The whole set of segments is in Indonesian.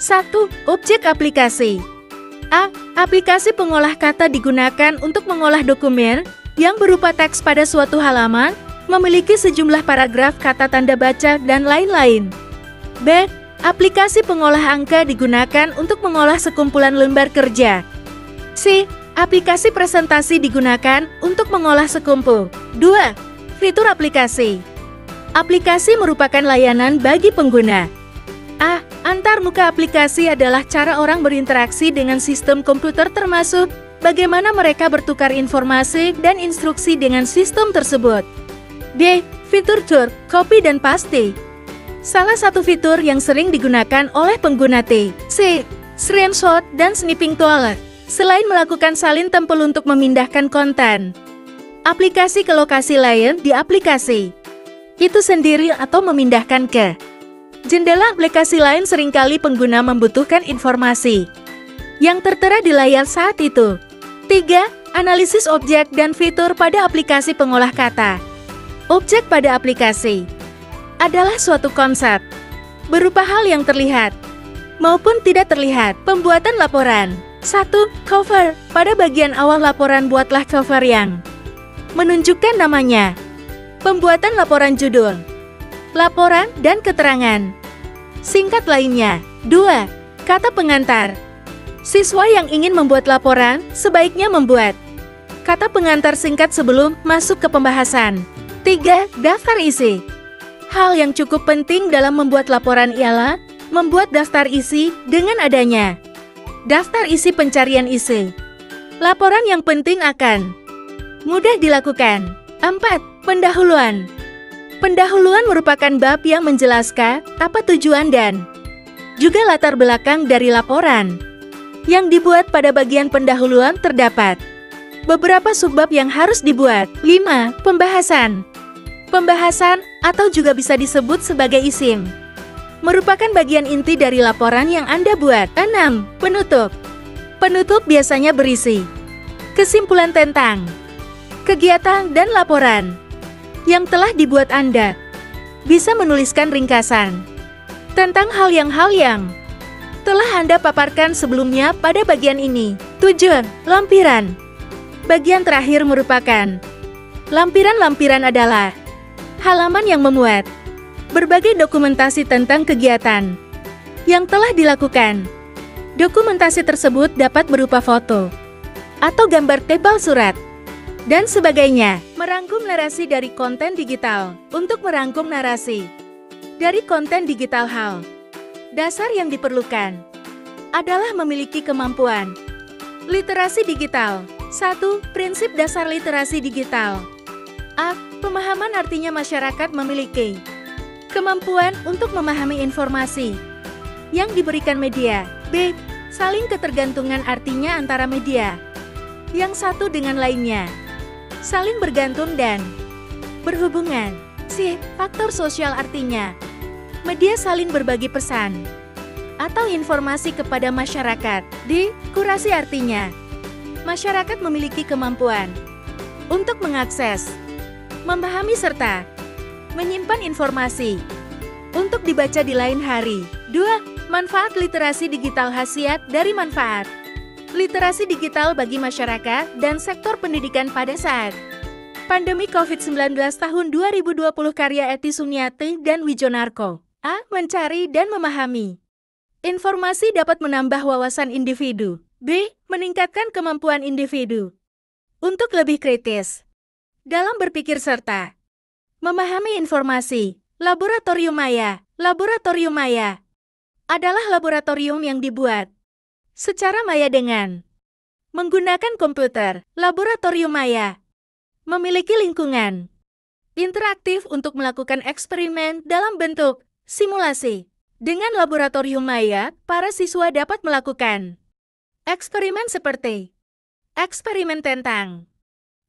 1. Objek aplikasi. A. Aplikasi pengolah kata digunakan untuk mengolah dokumen yang berupa teks pada suatu halaman, memiliki sejumlah paragraf, kata tanda baca, dan lain-lain. B. Aplikasi pengolah angka digunakan untuk mengolah sekumpulan lembar kerja. C. Aplikasi presentasi digunakan untuk mengolah sekumpul. 2. Fitur aplikasi. Aplikasi merupakan layanan bagi pengguna. A. Antarmuka aplikasi adalah cara orang berinteraksi dengan sistem komputer, termasuk bagaimana mereka bertukar informasi dan instruksi dengan sistem tersebut. D. Fitur cur, copy dan paste. Salah satu fitur yang sering digunakan oleh pengguna T. C. Screenshot dan snipping tool. Selain melakukan salin tempel untuk memindahkan konten aplikasi ke lokasi lain di aplikasi itu sendiri atau memindahkan ke jendela aplikasi lain, seringkali pengguna membutuhkan informasi yang tertera di layar saat itu. 3. Analisis objek dan fitur pada aplikasi pengolah kata. Objek pada aplikasi adalah suatu konsep berupa hal yang terlihat maupun tidak terlihat. Pembuatan laporan. 1. Cover. Pada bagian awal laporan, buatlah cover yang menunjukkan namanya. Pembuatan laporan judul, laporan, dan keterangan singkat lainnya. 2. Kata pengantar. Siswa yang ingin membuat laporan sebaiknya membuat kata pengantar singkat sebelum masuk ke pembahasan. 3. Daftar isi. Hal yang cukup penting dalam membuat laporan ialah membuat daftar isi. Dengan adanya daftar isi, pencarian isi laporan yang penting akan mudah dilakukan. 4. Pendahuluan. Pendahuluan merupakan bab yang menjelaskan apa tujuan dan juga latar belakang dari laporan yang dibuat. Pada bagian pendahuluan terdapat beberapa subbab yang harus dibuat. 5. Pembahasan. Pembahasan, atau juga bisa disebut sebagai isim, merupakan bagian inti dari laporan yang Anda buat. 6. Penutup. Penutup biasanya berisi kesimpulan tentang kegiatan dan laporan yang telah dibuat. Anda bisa menuliskan ringkasan tentang hal yang telah Anda paparkan sebelumnya pada bagian ini. 7. Lampiran. Bagian terakhir merupakan lampiran. Lampiran adalah halaman yang memuat berbagai dokumentasi tentang kegiatan yang telah dilakukan. Dokumentasi tersebut dapat berupa foto atau gambar, tebal surat, dan sebagainya. Merangkum narasi dari konten digital. Untuk merangkum narasi dari konten digital, hal dasar yang diperlukan adalah memiliki kemampuan literasi digital. 1. Prinsip dasar literasi digital. A. Pemahaman, artinya masyarakat memiliki kemampuan untuk memahami informasi yang diberikan media. B. Saling ketergantungan, artinya antara media yang satu dengan lainnya saling bergantung dan berhubungan. C. Faktor sosial, artinya media saling berbagi pesan atau informasi kepada masyarakat. D. Kurasi, artinya masyarakat memiliki kemampuan untuk mengakses, memahami, serta menyimpan informasi untuk dibaca di lain hari. 2. Manfaat literasi digital. Khasiat dari manfaat literasi digital bagi masyarakat dan sektor pendidikan pada saat pandemi COVID-19 tahun 2020. Karya Eti Sunyati dan Wijonarko. A. Mencari dan memahami informasi dapat menambah wawasan individu. B. Meningkatkan kemampuan individu untuk lebih kritis dalam berpikir serta memahami informasi. Laboratorium maya. Laboratorium maya adalah laboratorium yang dibuat secara maya dengan menggunakan komputer. Laboratorium maya memiliki lingkungan interaktif untuk melakukan eksperimen dalam bentuk simulasi. Dengan laboratorium maya, para siswa dapat melakukan eksperimen seperti eksperimen tentang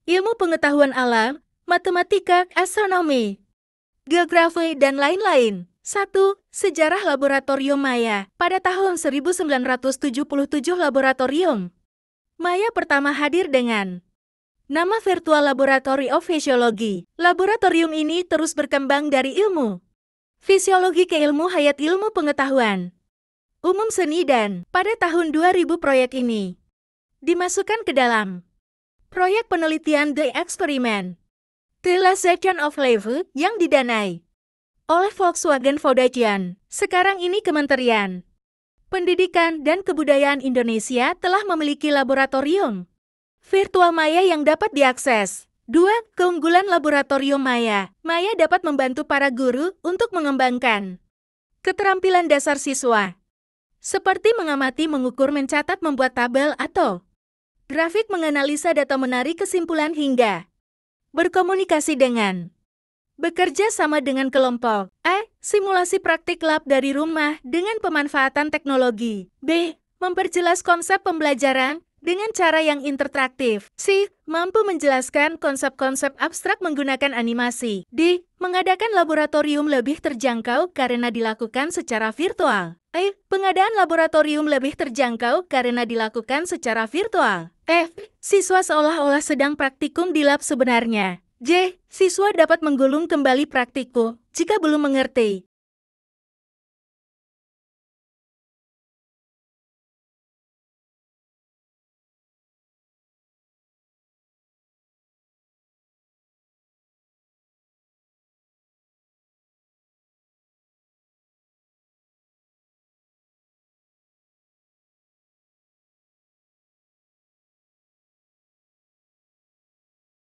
ilmu pengetahuan alam, matematika, astronomi, geografi, dan lain-lain. 1. Sejarah laboratorium maya. Pada tahun 1977, laboratorium maya pertama hadir dengan nama Virtual Laboratory of Physiology. Laboratorium ini terus berkembang dari ilmu fisiologi ke ilmu hayat, ilmu pengetahuan umum seni dan pada tahun 2000 proyek ini dimasukkan ke dalam proyek penelitian The Experiment, The Last Section of Life yang didanai oleh Volkswagen Foundation. Sekarang ini Kementerian Pendidikan dan Kebudayaan Indonesia telah memiliki laboratorium virtual Maya yang dapat diakses. 2. Keunggulan laboratorium Maya. Maya dapat membantu para guru untuk mengembangkan keterampilan dasar siswa, seperti mengamati, mengukur, mencatat, membuat tabel atau grafik, menganalisa data, menarik kesimpulan, hingga berkomunikasi dengan bekerja sama dengan kelompok. A. Simulasi praktik lab dari rumah dengan pemanfaatan teknologi. B. Memperjelas konsep pembelajaran dengan cara yang interaktif. C. Mampu menjelaskan konsep-konsep abstrak menggunakan animasi. D. Mengadakan laboratorium lebih terjangkau karena dilakukan secara virtual. E. Pengadaan laboratorium lebih terjangkau karena dilakukan secara virtual. F. Siswa seolah-olah sedang praktikum di lab sebenarnya. J. Siswa dapat menggulung kembali praktikum jika belum mengerti.